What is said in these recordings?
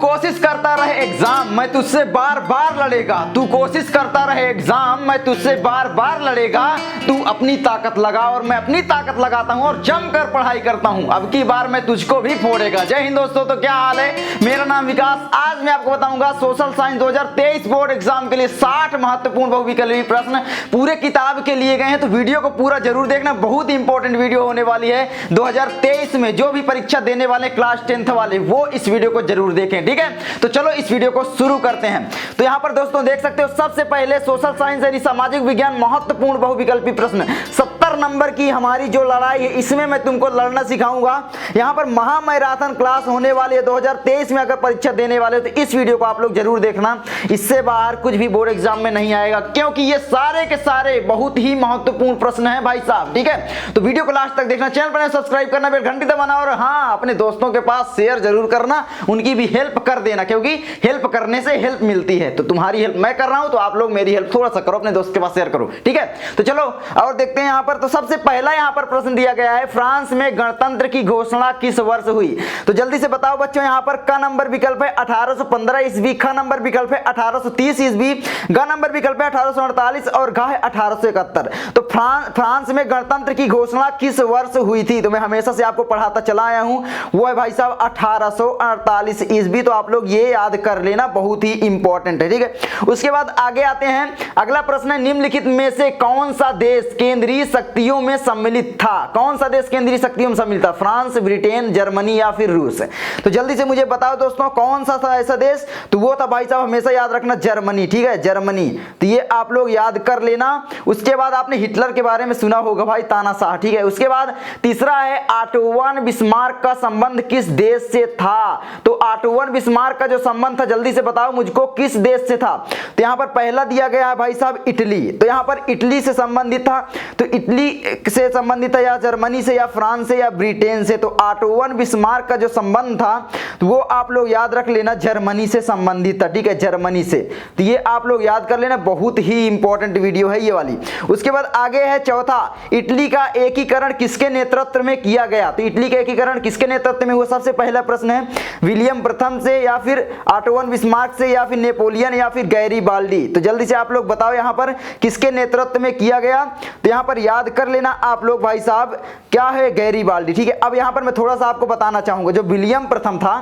कोशिश करता रहे एग्जाम मैं तुझसे बार बार लड़ेगा। तू कोशिश करता रहे एग्जाम मैं तुझसे बार बार लड़ेगा। तू अपनी ताकत लगा और मैं अपनी ताकत लगाता हूं और जमकर पढ़ाई करता हूं। अब की बार मैं तुझको भी फोड़ेगा। जय हिंद दोस्तों। तो क्या हाल है, मेरा नाम विकास। आज मैं आपको बताऊंगा सोशल साइंस 2023 बोर्ड एग्जाम के लिए 60 महत्वपूर्ण बहुविकल्पी प्रश्न पूरे किताब के लिए गए हैं। तो वीडियो को पूरा जरूर देखना, बहुत इंपॉर्टेंट वीडियो होने वाली है। 2023 में जो भी परीक्षा देने वाले क्लास 10th वाले वो इस वीडियो को जरूर देखें, ठीक है। तो चलो इस वीडियो को शुरू करते हैं। तो यहाँ पर दोस्तों देख सकते हो, सबसे पहले सोशल साइंस यानी सामाजिक विज्ञान महत्वपूर्ण बहुविकल्पी प्रश्न 70 नंबर की हमारी जो लड़ाई है इसमें मैं तुमको लड़ना सिखाऊंगा। यहाँ पर महामैराथन क्लास होने वाली है 2023 में। अगर परीक्षा देने वाले हो तो इस वीडियो को आप लोग जरूर देखना। इससे बाहर कुछ भी बोर्ड एग्जाम में नहीं आएगा, क्योंकि ये सारे के सारे बहुत ही महत्वपूर्ण प्रश्न हैं भाई साहब, ठीक है। तो वीडियो को लास्ट तक देखना, चैनल पर सब्सक्राइब करना, बेल घंटी दबाना और हाँ अपने दोस्तों के पास शेयर जरूर करना, उनकी भी हेल्प कर देना, क्योंकि हेल्प करने से हेल्प मिलती है। तो तुम्हारी हेल्प मैं कर रहा हूं तो आप लोग मेरी हेल्प थोड़ा सा करो, अपने दोस्त के पास शेयर करो, ठीक है। तो चलो और देखते हैं यहाँ पर। तो सबसे पहला यहाँ पर प्रश्न दिया गया है, फ्रांस में गणतंत्र की घोषणा किस वर्ष हुई? तो जल्दी से बताओ बच्चों। यहाँ पर क नंबर विकल्प है 1815 ईस्वी, ख नंबर विकल्प है 1830 ईस्वी, ग नंबर विकल्प है 1848 और घ है 1871। तो फ्रांस में गणतंत्र की घोषणा किस वर्ष हुई थी? तो मैं हमेशा से आपको पढ़ाता चला आया हूं, वो है भाई साहब 1848 ईस्वी। तो आप लोग ये याद कर लेना, बहुत ही इंपॉर्टेंट है, ठीक है। उसके बाद आगे आते हैं, अगला प्रश्न है, निम्नलिखित में से कौन सा देश केंद्रीय शक्तियों में सम्मिलित था? कौन सा देश केंद्रीय शक्तियों में सम्मिलित था? फ्रांस, ब्रिटेन, जर्मनी या फिर रूस? तो जल्दी से मुझे बताओ दोस्तों, कौन सा था ऐसा देश? तो वो था भाई साहब, हमेशा याद रखना, जर्मनी, ठीक है, जर्मनी। तो ये आप लोग याद कर लेना। उसके बाद आपने हिटलर के बारे में सुना होगा भाई, तानाशाह, ठीक है। उसके बाद तीसरा है, ऑटोवन बिस्मार्क का संबंध किस देश से था? तो ऑटोवन बिस्मार्क का जो संबंध था, जल्दी से बताओ मुझको, किस देश से था? तो यहां पर पहला दिया गया है भाई साहब इटली। तो यहां पर इटली से संबंधित था। तो इटली से संबंधित है या जर्मनी से या फ्रांस से या ब्रिटेन से? तो ऑटोवन बिस्मार्क का जो संबंध था तो वो आप लोग याद रख लेना, जर्मनी से संबंधित था, ठीक है, जर्मनी से। तो ये आप लोग याद कर लेना, बहुत ही इंपॉर्टेंट वीडियो है ये वाली। उसके बाद आगे है चौथा, इटली का एकीकरण किसके नेतृत्व में किया गया? तो इटली का एकीकरण किसके नेतृत्व में हुआ? सबसे पहला प्रश्न है, विलियम प्रथम से या फिर ऑटोवन बिस्मार्क से या फिर नेपोलियन या फिर गैरीबाल्डी? तो जल्दी से आप लोग बताओ यहाँ पर किसके नेतृत्व में किया गया? तो यहाँ पर याद कर लेना आप लोग भाई साहब, क्या है, गैरीबाल्डी, ठीक है। अब यहाँ पर मैं थोड़ा सा आपको बताना चाहूंगा, जो विलियम प्रथम था,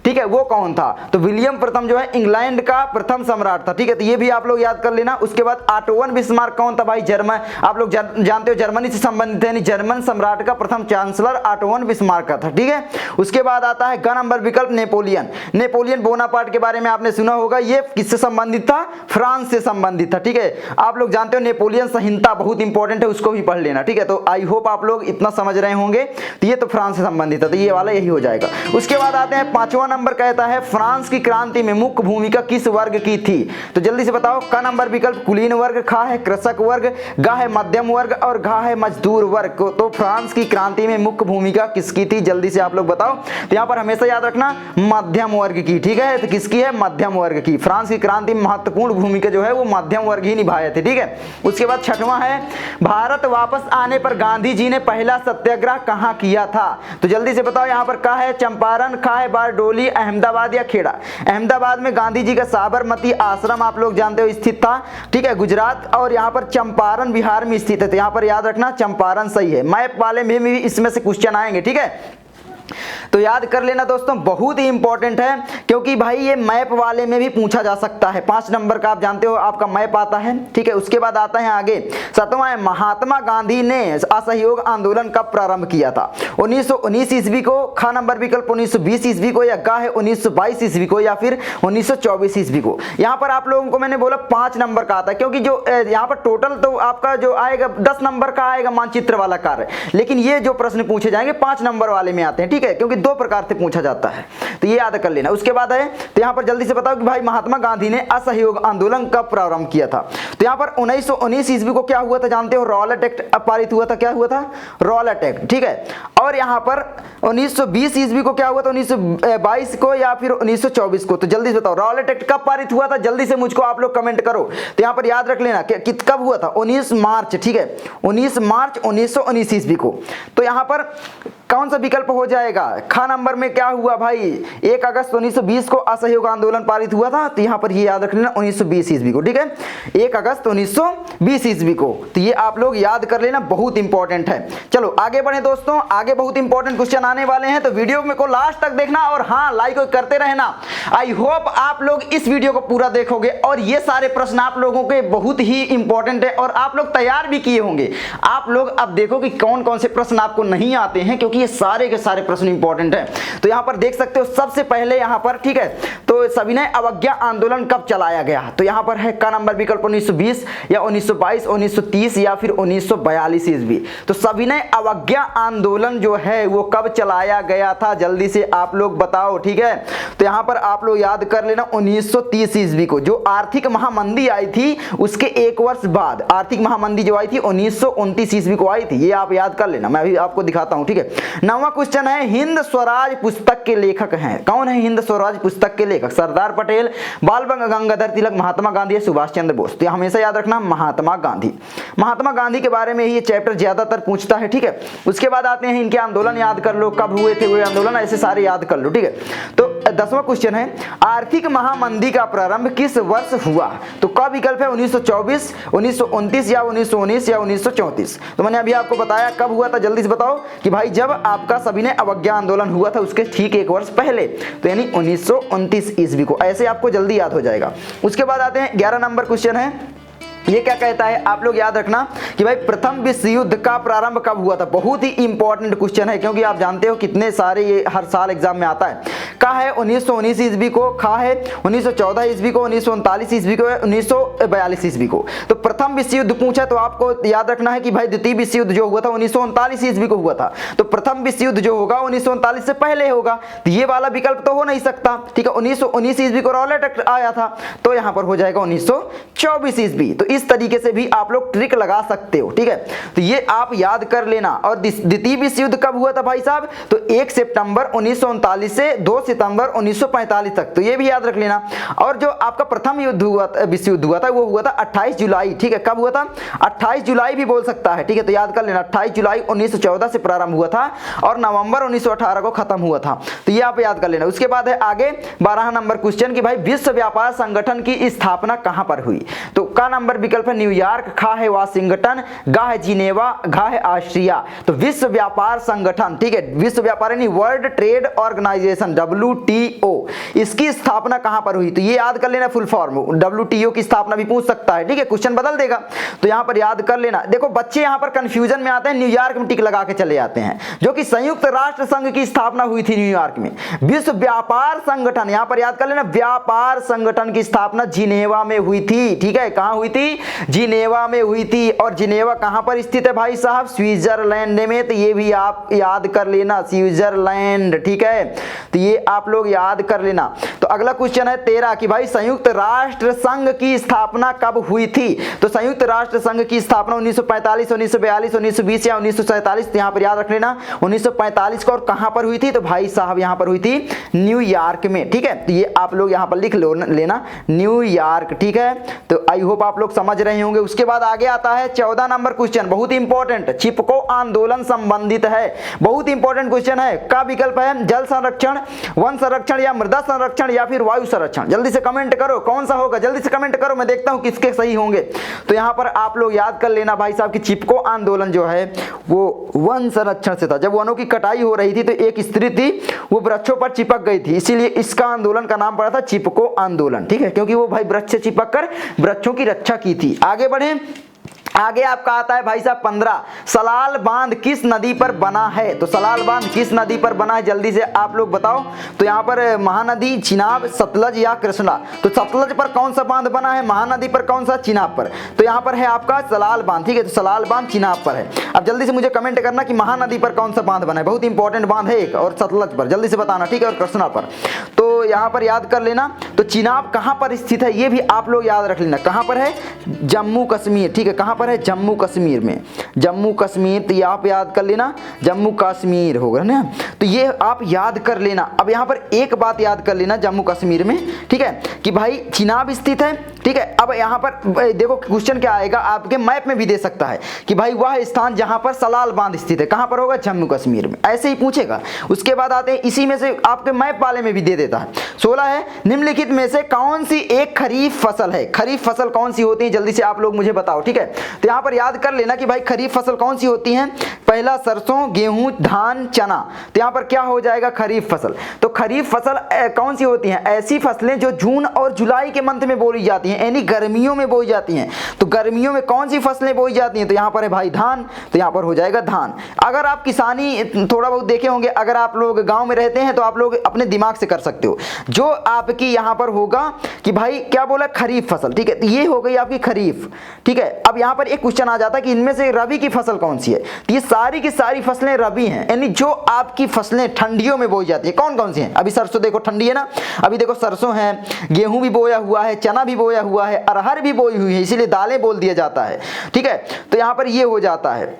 ठीक है, वो कौन था? तो विलियम प्रथम जो है इंग्लैंड का प्रथम सम्राट था, ठीक है। तो ये भी आप लोग याद कर लेना। उसके बाद ऑटोवन बिस्मार्क कौन था भाई? जर्मन, आप लोग जानते हो जर्मनी से संबंधित है, जर्मन सम्राट का प्रथम चांसलर ऑटोवन बिस्मार्क का था, ठीक है। उसके बाद आता है ग नंबर विकल्प, नेपोलियन। नेपोलियन बोनापार्ट के बारे में आपने सुना होगा, ये किससे संबंधित था? फ्रांस से संबंधित था, ठीक है। आप लोग जानते हो नेपोलियन संहिता बहुत इंपॉर्टेंट है, उसको भी पढ़ लेना, ठीक है। तो आई होप आप लोग इतना समझ रहे होंगे। तो ये तो फ्रांस से संबंधित है, तो ये वाला यही हो जाएगा। उसके बाद आते हैं, पांचवा नंबर कहता है, फ्रांस की क्रांति में मुख्य भूमिका किस वर्ग की थी? तो जल्दी से बताओ। क नंबर विकल्प कुलीन वर्ग, खा है कृषक वर्ग, गा है मध्यम वर्ग और घा है मजदूर वर्ग। तो फ्रांस की क्रांति में मुख्य भूमिका किसकी थी? जल्दी से आप लोग बताओ। तो यहाँ पर हमेशा याद रखना, मध्यम वर्ग की, ठीक है। तो किसकी है? मध्यम वर्ग की। फ्रांस की क्रांति में महत्वपूर्ण भूमिका जो है वो मध्यम वर्ग ही निभाए थे, ठीक है। उसके बाद छठवां है, भारत वापस आने पर गांधी जी ने पहला सत्याग्रह कहाँ किया था? तो जल्दी से बताओ। यहाँ पर का है? चंपारण, खा है बारडोली, अहमदाबाद या खेड़ा? अहमदाबाद में गांधी जी का साबरमती आश्रम आप लोग जानते हो स्थित था, ठीक है, गुजरात। और यहाँ पर चंपारण बिहार में स्थित है। तो यहाँ पर याद रखना, चंपारण सही है। मैप वाले में भी इसमें से क्वेश्चन आएंगे, ठीक है। तो याद कर लेना दोस्तों, बहुत ही इंपॉर्टेंट है, क्योंकि भाई ये मैप वाले में भी पूछा जा सकता है। 5 नंबर का आप जानते हो आपका मैप आता है, ठीक है। उसके बाद आता है आगे, सातवां है, महात्मा गांधी ने असहयोग आंदोलन कब प्रारंभ किया था? 1919 ईस्वी को, ख नंबर विकल्प 1920 ईस्वी को, या गा है 1922 ईस्वी को, या फिर 1924 ईस्वी को? यहाँ पर आप लोगों को मैंने बोला 5 नंबर का आता है, क्योंकि जो यहाँ पर टोटल तो आपका जो आएगा 10 नंबर का आएगा मानचित्र वाला कार्य, लेकिन ये जो प्रश्न पूछे जाएंगे 5 नंबर वाले में आते हैं, ठीक है, क्योंकि 2 प्रकार से पूछा जाता है। तो ये याद कर लेना। उसके बाद है, तो यहाँ पर जल्दी से बताओ कि भाई महात्मा गांधी ने असहयोग आंदोलन कब प्रारंभ किया था? तो यहाँ पर 1919 ईस्वी को क्या हुआ था जानते हो, रॉलेट एक्ट पारित हुआ था। क्या हुआ था, रॉलेट एक्ट, ठीक है। और यहाँ पर 1920 ईस्वी को क्या हुआ था, 1922 को या फिर 1924 को, तो जल्दी से बताओ रॉलेट एक्ट कब पारित हुआ था, जल्दी से मुझको आप लोग कमेंट करो। तो यहाँ पर याद रख लेना कि कब हुआ था, 19 मार्च, ठीक है, 19 मार्च 1919 ईस्वी को। तो यहाँ पर कौन सा विकल्प हो जाएगा, ख नंबर में क्या हुआ भाई, 1 अगस्त 1920 को असहयोग आंदोलन पारित हुआ था। तो यहाँ पर ये याद रख लेना 1920 ईस्वी को, ठीक है, 1 अगस्त 1920 ईस्वी को। तो ये आप लोग याद कर लेना, बहुत इंपॉर्टेंट है। चलो आगे बढ़े दोस्तों, आगे बहुत इंपॉर्टेंट क्वेश्चन आने वाले हैं, तो वीडियो में को लास्ट तक देखना और हाँ लाइक करते रहना। आई होप आप लोग इस वीडियो को पूरा देखोगे और ये सारे प्रश्न आप लोगों के बहुत ही इंपॉर्टेंट है और आप लोग तैयार भी किए होंगे। आप लोग अब देखो कि कौन कौन से प्रश्न आपको नहीं आते हैं, क्योंकि ये सारे के सारे प्रश्न इंपॉर्टेंट हैं। तो यहाँ पर देख सकते हो सबसे पहले यहाँ पर, ठीक है, तो सविनय अवज्ञा आंदोलन कब चलाया गया, तो यहाँ पर है का नंबर विकल्प 1920 या 1922, 1930 या फिर 1942 ईस्वी। तो सविनय अवज्ञा आंदोलन जो है वो कब चलाया गया था, जल्दी से आप लोग बताओ, ठीक है। तो यहाँ पर आप लोग याद कर लेना 1930 ईस्वी को, जो आर्थिक महामंदी आई थी उसके 1 वर्ष बाद, आर्थिक महामंदी जो आई थी 1929 ईस्वी को आई थी, ये आप याद कर लेना, मैं अभी आपको दिखाता हूँ, ठीक है। 9वां क्वेश्चन है, हिंद स्वराज पुस्तक के लेखक हैं, कौन है हिंद स्वराज पुस्तक के लेखक, सरदार पटेल, बाल गंगाधर तिलक, महात्मा गांधी या सुभाष चंद्र बोस। तो हमेशा याद रखना महात्मा गांधी, महात्मा गांधी के बारे में ही ये चैप्टर ज्यादातर पूछता है, ठीक है। उसके बाद आते हैं इनके आंदोलन याद कर लो, कब हुए थे वो आंदोलन, ऐसे सारे याद कर लो, ठीक है। तो 10वां क्वेश्चन है, आर्थिक महामंदी का प्रारंभ किस वर्ष हुआ, तो कब विकल्प है 1924, 1929 या 1919 या 1934। तो मैंने अभी आपको बताया कब हुआ था, जल्दी से बताओ कि भाई जब आपका सविनय अवज्ञा आंदोलन हुआ था उसके ठीक 1 वर्ष पहले, तो यानी 1929 ईस्वी को, ऐसे आपको जल्दी याद हो जाएगा। उसके बाद आते हैं 11 नंबर क्वेश्चन है, ये क्या कहता है, आप लोग याद रखना कि भाई प्रथम विश्व युद्ध का प्रारंभ कब हुआ था। बहुत ही इंपॉर्टेंट क्वेश्चन है, क्योंकि आप जानते हो कितने सारे ये हर साल एग्जाम में आता है। का है 1919 ईस्वी को, खा है 1914 ईस्वी को, 1939 ईस्वी को, 1942 ईस्वी को। तो प्रथम विश्व युद्ध पूछा तो आपको याद रखना है कि भाई द्वितीय विश्व युद्ध जो हुआ था 1939 ईस्वी को हुआ था, तो प्रथम विश्व युद्ध जो होगा 1939 से पहले होगा, तो ये वाला विकल्प तो हो नहीं सकता, ठीक है। 1919 ईस्वी को रॉलेट एक्ट आया था, तो यहाँ पर हो जाएगा 1924 ईस्वी। तो इस तरीके से भी आप लोग ट्रिक लगा सकते हो, ठीक है। तो ये आप याद कर लेना। और द्वितीय विश्व युद्ध कब हुआ था भाई साहब, तो 1 सितंबर 1939 से 2 सितंबर 1945 तक, तो ये भी याद रख लेना। और जो आपका प्रथम युद्ध हुआ था, विश्व युद्ध हुआ था, वो हुआ था 28 जुलाई, ठीक है। कब हुआ था, 28 जुलाई भी बोल सकता है, ठीक है। तो याद कर लेना 28 जुलाई 1914 से प्रारंभ हुआ था और नवंबर 1918 को खत्म हुआ था, तो ये आप याद कर लेना। उसके बाद है आगे 12 नंबर क्वेश्चन कि भाई विश्व व्यापार संगठन की स्थापना कहां पर हुई, तो का नंबर विकल्प है न्यूयॉर्क, खा है वाशिंगटन, गा है जिनेवा, घा है ऑस्ट्रिया। तो विश्व व्यापार संगठन, ठीक है, विश्व व्यापार यानी वर्ल्ड ट्रेड ऑर्गेनाइजेशन WTO, इसकी स्थापना कहां पर हुई, तो ये याद कर लेना फुल फॉर्म। WTO की स्थापना भी पूछ सकता है, ठीक है, क्वेश्चन बदल देगा, तो यहां पर याद कर लेना। देखो बच्चे यहां पर कंफ्यूजन में आते हैं, न्यूयॉर्क में टिक लगा के चले जाते हैं, जो कि संयुक्त राष्ट्र संघ की स्थापना हुई थी न्यूयॉर्क में। विश्व व्यापार संगठन यहां पर याद कर लेना, व्यापार संगठन की स्थापना जिनेवा में हुई थी, ठीक है। कहां हुई थी, जिनेवा में हुई थी। और जिनेवा कहां पर स्थित है भाई साहब, स्विट्जरलैंड में, तो ये भी आप याद कर लेना, स्विट्जरलैंड, ठीक है। तो ये आप लोग याद कर लेना। तो अगला क्वेश्चन है 13 कि भाई संयुक्त राष्ट्र संघ की स्थापना कब हुई थी, तो संयुक्त राष्ट्र संघ की स्थापना 1945, 1942, 1920 या 1947। तो यहां पर याद रख लेना 1945 को, और कहां पर हुई थी, तो भाई साहब यहां पर हुई थी न्यूयॉर्क में, ठीक है। तो ये आप लोग यहां पर लिख लेना न्यूयॉर्क, ठीक है। तो आई होप आप लोग समझ रहे होंगे। उसके बाद आगे आता है 14 नंबर क्वेश्चन, बहुत इंपॉर्टेंट, चिपको आंदोलन संबंधित है, बहुत इंपॉर्टेंट क्वेश्चन है। का विकल्प है जल संरक्षण, वन संरक्षण या मृदा संरक्षण या फिर वायु संरक्षण। जल्दी से कमेंट करो कौन सा होगा, जल्दी से कमेंट करो, मैं देखता हूं किसके सही होंगे। तो यहां पर आप लोग याद कर लेना भाई साहब कि चिपको आंदोलन जो है वो वन संरक्षण से था। जब वनों की कटाई हो रही थी तो एक स्त्री थी, वो वृक्षों पर चिपक गई थी, इसीलिए इसका आंदोलन का नाम पड़ा था चिपको आंदोलन, ठीक है, क्योंकि वो भाई वृक्ष से चिपक कर वृक्षों की रक्षा की थी। आगे बढ़े आगे आपका आता है भाई साहब 15, सलाल बांध किस नदी पर बना है? तो सलाल बांध किस नदी पर बना है, जल्दी से आप लोग बताओ। तो यहाँ पर महानदी, चिनाब, सतलज या कृष्णा। तो सतलज पर कौन सा बांध बना है, महानदी पर कौन सा, चिनाब पर। तो यहाँ पर है आपका सलाल बांध, ठीक है। तो सलाल बांध चिनाब पर है। अब जल्दी से मुझे कमेंट करना कि महानदी पर कौन सा बांध बना है, बहुत इंपॉर्टेंट बांध है एक, और सतलज पर जल्दी से बताना, ठीक है, और कृष्णा पर। तो यहाँ पर याद कर लेना। तो चिनाब कहाँ पर स्थित है ये भी आप लोग याद रख लेना, कहाँ पर है, जम्मू कश्मीर, ठीक है, कहाँ पर है, जम्मू कश्मीर में, जम्मू कश्मीर। तो आप याद कर लेना, जम्मू कश्मीर होगा ना, तो ये आप याद कर लेना। अब यहाँ पर एक बात याद कर लेना जम्मू कश्मीर में, ठीक है, कि भाई चिनाब स्थित है, ठीक है। अब यहाँ पर देखो क्वेश्चन क्या आएगा, आपके मैप में भी दे सकता है कि भाई वह स्थान जहाँ पर सलाल बांध स्थित है कहाँ पर होगा, जम्मू कश्मीर में, ऐसे ही पूछेगा। उसके बाद आते हैं इसी में से आपके मैप वाले में भी दे देता है। 16 है, निम्नलिखित में से कौन सी एक खरीफ फसल है, खरीफ फसल कौन सी होती है, जल्दी से आप लोग मुझे बताओ, ठीक है। तो यहाँ पर याद कर लेना कि भाई खरीफ फसल कौन सी होती है, पहला सरसों, गेहूं, धान, चना। तो यहाँ पर क्या हो जाएगा, खरीफ फसल। तो खरीफ फसल कौन सी होती हैं, ऐसी फसलें जो जून और जुलाई के मंथ में बोई जाती हैं, यानी गर्मियों में बोई जाती हैं। तो गर्मियों में कौन सी फसलें बोई जाती हैं, तो यहाँ पर है भाई धान, तो यहाँ पर हो जाएगा धान। अगर आप किसानी थोड़ा बहुत देखे होंगे, अगर आप लोग गांव में रहते हैं तो आप लोग अपने दिमाग से कर सकते हो। जो आपकी यहाँ पर होगा कि भाई क्या बोला, खरीफ फसल, ठीक है, तो ये हो गई आपकी खरीफ, ठीक है। अब यहाँ पर एक क्वेश्चन आ जाता है कि इनमें से रबी की फसल कौन सी है, तो ये सारी की सारी फसलें रबी हैं, यानी जो आपकी फसलें ठंडियों में बोई जाती है। कौन कौन सी हैं, अभी सरसों देखो ठंडी है ना, अभी देखो सरसों है, गेहूं भी बोया हुआ है, चना भी बोया हुआ है, अरहर भी बोई हुई है, इसीलिए दालें बोल दिया जाता है, ठीक है। तो यहाँ पर ये हो जाता है।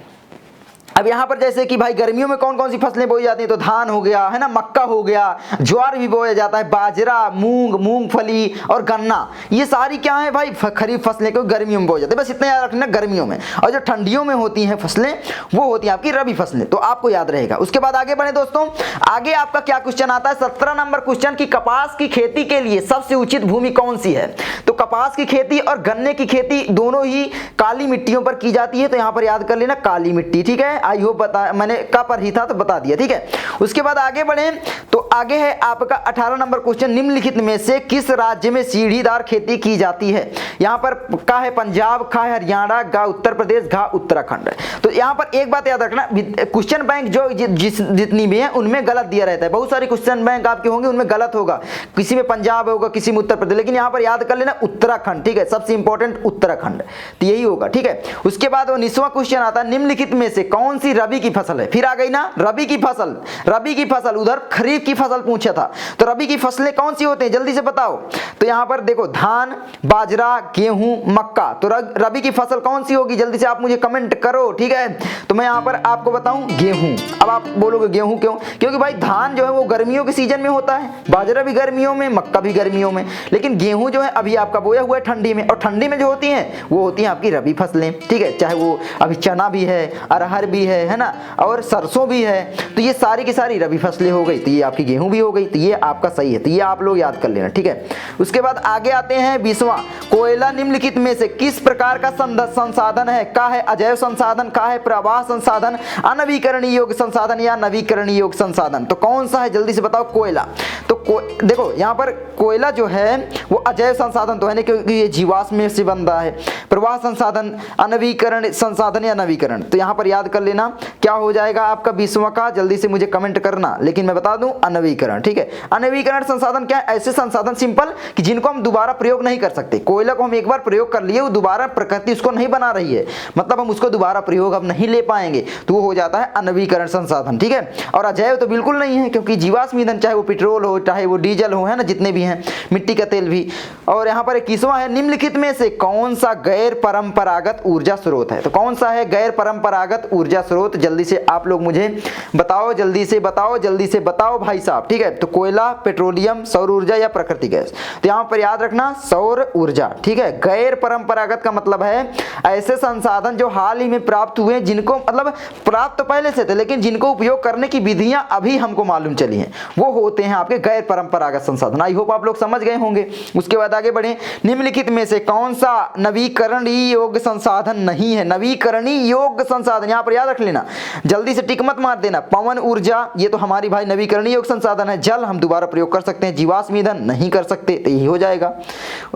अब यहाँ पर जैसे कि भाई गर्मियों में कौन कौन सी फसलें बोई जाती हैं, तो धान हो गया है ना, मक्का हो गया, ज्वार भी बोया जाता है, बाजरा, मूंग, मूंगफली और गन्ना, ये सारी क्या है भाई, खरीफ फसलें को गर्मियों में बोई जाती है। बस इतना याद रखना गर्मियों में, और जो ठंडियों में होती हैं फसलें वो होती हैं आपकी रबी फसलें, तो आपको याद रहेगा। उसके बाद आगे बढ़े दोस्तों, आगे आपका क्या क्वेश्चन आता है, 17 नंबर क्वेश्चन की कपास की खेती के लिए सबसे उचित भूमि कौन सी है। तो कपास की खेती और गन्ने की खेती दोनों ही काली मिट्टियों पर की जाती है, तो यहाँ पर याद कर लेना काली मिट्टी, ठीक है। आई होप बता, मैंने का पर ही था तो बता दिया, ठीक है। उसके बाद आगे बढ़े तो आगे है आपका 18 नंबर क्वेश्चन, निम्नलिखित में से किस राज्य में सीढ़ीदार खेती की जाती है। यहाँ पर का है पंजाब, का है हरियाणा, गा उत्तर प्रदेश, गा उत्तराखंड। तो यहाँ पर एक बात याद रखना, क्वेश्चन बैंक जो जितनी भी है उनमें गलत दिया रहता है, बहुत सारे क्वेश्चन बैंक आपके होंगे उनमें गलत होगा, किसी में पंजाब होगा, किसी में उत्तर प्रदेश, लेकिन यहाँ पर याद कर लेना उत्तराखंड, ठीक है, सबसे इंपॉर्टेंट उत्तराखंड, तो यही होगा, ठीक है। उसके बाद 19वां क्वेश्चन आता है, निम्नलिखित में से कौन सी रबी की फसल है। फिर आ गई ना रबी की फसल, रबी की फसल, उधर खरीफ की फसल पूछा था, तो रबी की फसलें कौन सी होती हैं जल्दी से बताओ। तो यहां पर देखो धान, बाजरा, गेहूं, मक्का, तो रबी की फसल कौन सी होगी जल्दी से आप मुझे कमेंट करो, ठीक है। तो मैं यहां पर आपको बताऊं गेहूं। अब आप बोलोगे गेहूं क्यों, क्योंकि भाई धान जो है वो गर्मियों के सीजन में होता है, बाजरा भी गर्मियों में, मक्का भी गर्मियों में, लेकिन गेहूं जो है अभी आपका बोया हुआ है ठंडी में, और ठंडी में जो होती हैं वो होती हैं आपकी रबी फसलें, ठीक है। चाहे वो अभी चना भी है, अरहर भी है ना, और सरसों भी है, तो ये सारी की सारी रबी फसलें हो गई, तो ये आपकी गेहूं भी हो गई, तो ये आपका सही है, तो ये आप लोग याद कर लेना, ठीक है। उसके बाद आगे आते हैं 20वां, कोयला निम्नलिखित में से किस प्रकार का संसाधन है, का है अजैव संसाधन, का है प्रवाह संसाधन, अनवीकरणीय योग्य संसाधन या नवीकरणीय योग्य संसाधन। तो कौन सा है जल्दी से बताओ, कोयला। तो देखो यहाँ पर कोयला जो है वो अजैव संसाधन तो है नहीं, क्योंकि ये जीवाश्म में से बन रहा है। प्रवाह संसाधन, अनवीकरण संसाधन या नवीकरण, तो यहाँ पर याद कर लेना क्या हो जाएगा आपका 20वां का, जल्दी से मुझे कमेंट करना, लेकिन मैं बता दूं अनवीकरण, ठीक है। अनवीकरण संसाधन क्या है, ऐसे संसाधन सिंपल कि जिनको हम दोबारा प्रयोग नहीं कर सकते। कोयला को हम एक बार प्रयोग कर लिए, वो दोबारा प्रकृति उसको नहीं बना रही है, मतलब हम उसको दोबारा प्रयोग अब नहीं ले पाएंगे, तो वो हो जाता है अनवीकरण संसाधन, ठीक है। और अजैव तो बिल्कुल नहीं है, क्योंकि जीवाश्म ईंधन चाहे वो पेट्रोल हो, चाहे वो डीजल हो, है ना, जितने भी हैं, मिट्टी का तेल भी। और यहाँ पर 21वां है, निम्नलिखित में से कौन सा गैर परंपरागत ऊर्जा स्रोत है। तो कौन सा है गैर परंपरागत ऊर्जा स्रोत, जल्दी से आप लोग मुझे बताओ, जल्दी से बताओ, जल्दी से बताओ भाई साहब, ठीक है। तो कोयला, पेट्रोलियम, सौर ऊर्जा या प्राकृतिक गैस। तो यहाँ पर याद रखना सौर ऊर्जा, ठीक है। गैर परंपरागत का मतलब है ऐसे संसाधन जो हाल ही में प्राप्त हुए, जिनको मतलब प्राप्त तो पहले से थे, लेकिन जिनको उपयोग करने की विधियां अभी हमको मालूम चली हैं, वो होते हैं आपके गैर परंपरागत संसाधन। आई होप आप लोग समझ गए होंगे। उसके बाद आगे बढ़े, निम्नलिखित में से कौन सा नवीकरणीय योग्य संसाधन नहीं है। नवीकरणीय योग्य संसाधन यहाँ पर याद रख लेना, जल्दी से टिक मत मार देना। पवन ऊर्जा, ये तो हमारी भाई नवीकरणीय योग्य संसाधन है। जल हम दोबारा प्रयोग कर सकते हैं, जीवाश्म ईंधन नहीं कर सकते, तो यही हो जाएगा।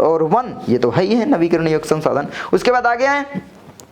और वन, ये तो है ही है नवीकरणीय योग्य संसाधन। उसके बाद आगे आए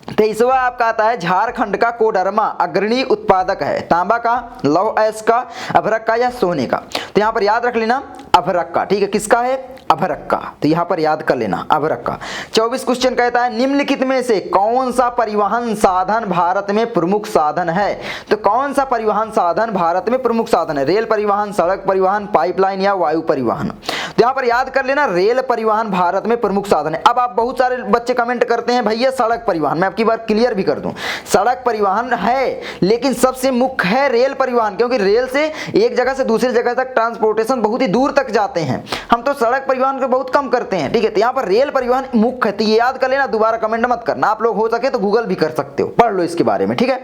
23वां आपका आता है झारखंड का कोडरमा अग्रणी उत्पादक है, तांबा का, लौह अयस्क का, अभ्रक का या सोने का। तो यहाँ पर याद रख लेना अभ्रक का, ठीक है, किसका है, अभ्रक का, तो यहाँ पर याद कर लेना अभ्रक का। 24 क्वेश्चन कहता है निम्नलिखित में से कौन सा परिवहन साधन भारत में प्रमुख साधन है। तो कौन सा परिवहन साधन भारत में प्रमुख साधन है, रेल परिवहन, सड़क परिवहन, पाइपलाइन या वायु परिवहन। तो यहाँ पर याद कर लेना रेल परिवहन भारत में प्रमुख साधन है। अब आप बहुत सारे बच्चे कमेंट करते हैं भैया सड़क परिवहन, मैं आपकी बात क्लियर भी कर दूं, सड़क परिवहन है लेकिन सबसे मुख्य है रेल परिवहन, क्योंकि रेल से एक जगह से दूसरी जगह तक ट्रांसपोर्टेशन बहुत ही दूर तक जाते हैं, हम तो सड़क परिवहन को बहुत कम करते हैं, ठीक है। तो यहाँ पर रेल परिवहन मुख्य है, तो ये याद कर लेना, दोबारा कमेंट मत करना, आप लोग हो सके तो गूगल भी कर सकते हो, पढ़ लो इसके बारे में, ठीक है।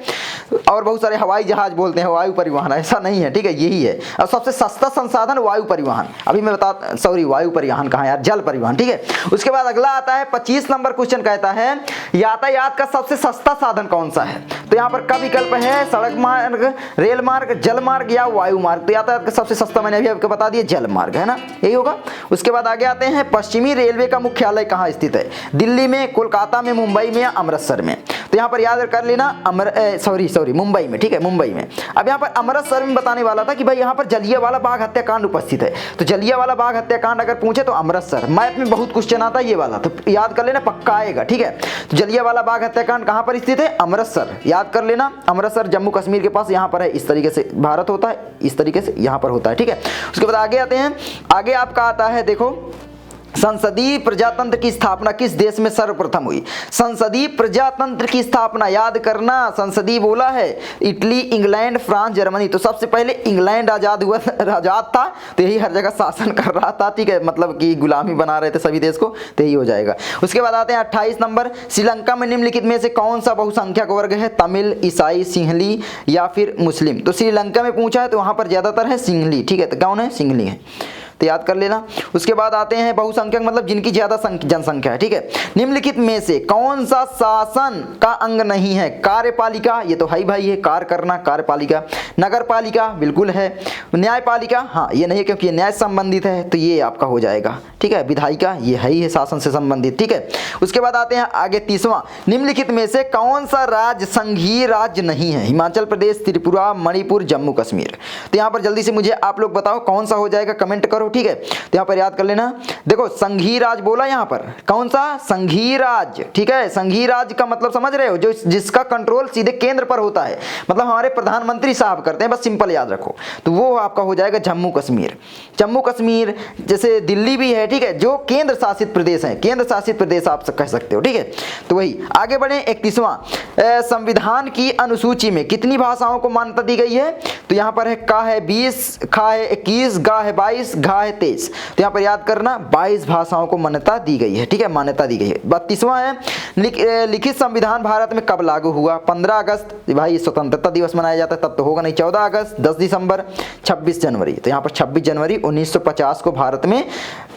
और बहुत सारे हवाई जहाज बोलते हैं वायु परिवहन, ऐसा नहीं है, ठीक है, यही है। और सबसे सस्ता संसाधन वायु परिवहन, अभी मैं बता, सॉरी वायु परिवहन कहाँ यार, जल परिवहन, ठीक है। उसके बाद अगला आता है 25 नंबर क्वेश्चन कहता है यातायात का सबसे सस्ता साधन कौन सा है। तो यहाँ पर का विकल्प है सड़क मार्ग, रेल मार्ग, जल मार्ग या वायु मार्ग। तो यातायात का सबसे सस्ता मैंने अभी आपको बता दिया जल मार्ग है ना, यही होगा। उसके बाद आगे आते हैं पश्चिमी रेलवे का मुख्यालय कहाँ स्थित है, दिल्ली में, कोलकाता में, मुंबई में या अमृतसर में। तो यहाँ पर याद कर लेना मुंबई में, ठीक है, मुंबई में। अब यहाँ पर अमृतसर में बताने वाला था कि भाई यहाँ पर जलियांवाला बाग हत्याकांड उपस्थित है, तो जलियांवाला बाग हत्याकांड अगर पूछे तो अमृतसर, मैथ में बहुत क्वेश्चन आता है ये वाला, तो याद कर लेना, पक्का आएगा, ठीक है। तो जलियांवाला बाग हत्याकांड कहाँ पर स्थित है, अमृतसर, याद कर लेना, अमृतसर जम्मू कश्मीर के पास यहाँ पर है, इस तरीके से भारत होता है, इस तरीके से यहाँ पर होता है, ठीक है। उसके बाद आगे आते हैं, आगे आपका आता है देखो संसदीय प्रजातंत्र की स्थापना किस देश में सर्वप्रथम हुई। संसदीय प्रजातंत्र की स्थापना याद करना, संसदीय बोला है इटली, इंग्लैंड, फ्रांस, जर्मनी। तो सबसे पहले इंग्लैंड आजाद था, तो यही हर जगह शासन कर रहा था, ठीक है, मतलब कि गुलामी बना रहे थे सभी देश को, तो यही हो जाएगा। उसके बाद आते हैं 28 नंबर, श्रीलंका में निम्नलिखित में से कौन सा बहुसंख्यक वर्ग है, तमिल, ईसाई, सिंहली या फिर मुस्लिम। तो श्रीलंका में पूछा है तो वहां पर ज्यादातर है सिंहली, ठीक है, तो कौन है, सिंहली है, तो याद कर लेना। उसके बाद आते हैं बहुसंख्यक मतलब जिनकी ज्यादा जनसंख्या है, ठीक है। निम्नलिखित में से कौन सा शासन का अंग नहीं है, कार्यपालिका, ये तो है भाई है, कार्य करना, कार्यपालिका, नगरपालिका बिल्कुल है, न्यायपालिका हाँ ये नहीं है क्योंकि ये न्याय संबंधित है, तो ये आपका हो जाएगा, ठीक है, विधायिका ये है ही है शासन से संबंधित, ठीक है। उसके बाद आते हैं आगे 30वां, निम्नलिखित में से कौन सा राज्य संघीय राज्य नहीं है, हिमाचल प्रदेश, त्रिपुरा, मणिपुर, जम्मू कश्मीर। तो यहाँ पर जल्दी से मुझे आप लोग बताओ कौन सा हो जाएगा, कमेंट करो, ठीक है। तो यहाँ पर याद कर लेना, देखो संघीय राज्य बोला, यहाँ पर कौन सा, संघीय राज्य, ठीक है। संघीय राज्य का मतलब समझ रहे हो, जो जिसका कंट्रोल सीधे केंद्र पर होता है, मतलब हमारे प्रधानमंत्री साहब करते हैं, बस सिंपल याद रखो, तो वो आपका हो जाएगा जम्मू कश्मीर। जम्मू कश्मीर जैसे दिल्ली भी है, ठीक है, जो केंद्र शासित प्रदेश है, केंद्र शासित प्रदेश आप कह सकते हो, ठीक है। तो वही आगे बढ़े 31वां, संविधान की अनुसूची में कितनी भाषाओं को मान्यता दी गई है। तो यहाँ पर है का है 20, खा है 21, गा है 22, घा है 23। तो यहाँ पर याद करना 22 भाषाओं को मान्यता दी गई है, ठीक है, मान्यता दी गई है। 32वां है लिखित संविधान भारत में कब लागू हुआ। 15 अगस्त, भाई स्वतंत्रता दिवस मनाया जाता है तब तो होगा नहीं, 14 अगस्त, 10 दिसंबर, 26 जनवरी। तो यहाँ पर 26 जनवरी 1950 को भारत में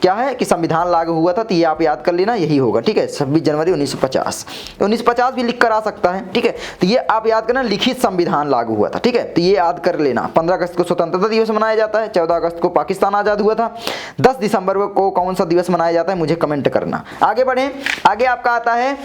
क्या है कि संविधान लागू हुआ था, तो ये आप याद कर लेना, यही होगा, ठीक है, 26 जनवरी 1950। 1950 भी लिख कर आ सकता है, ठीक है, तो ये आप याद करना, लिखित संविधान लागू हुआ था, ठीक है, तो ये याद कर लेना। 15 अगस्त को स्वतंत्रता दिवस मनाया जाता है, 14 अगस्त को पाकिस्तान आजाद हुआ था, 10 दिसंबर को कौन सा दिवस मनाया जाता है, मुझे कमेंट करना। आगे बढ़े, आगे आपका आता है